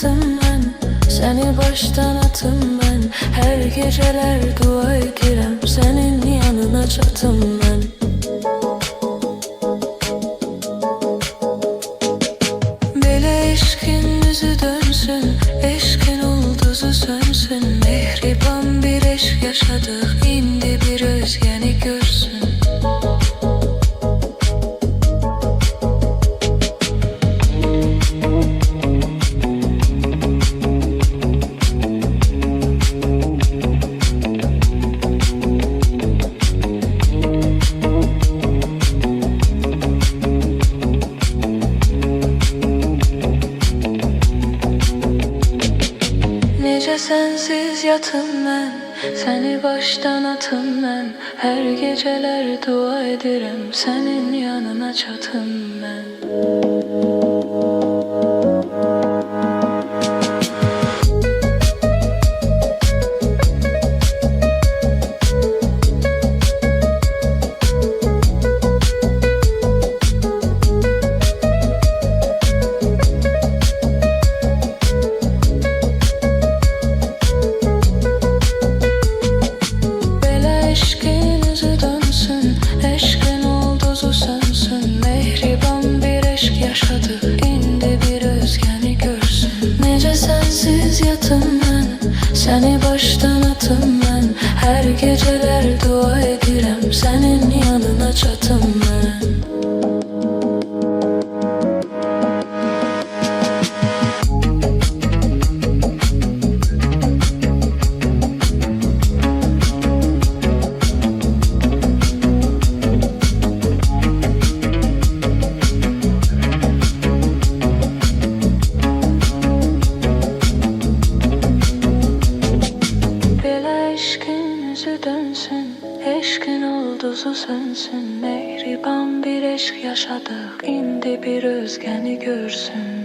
atım ben, seni baştan atım ben. Her geceler dua edirəm, senin yanına çatım ben. Belə eşkin yüzü dönsün, eşkin ulduzu sönsün. Mehriban bir eşk yaşadık, indi bir özgəni görsün. Necə sensiz yatım mən, səni başdan atım mən. Hər gecələr dua edirəm, sənin yanına çatım mən. Səni başdan atım mən, hər gecələr dua edirəm, sənin yanına çatım mən. Dönsün, eşkin ulduzu sönsün. Mehriban bir eşk yaşadık, indi bir özgəni görsün.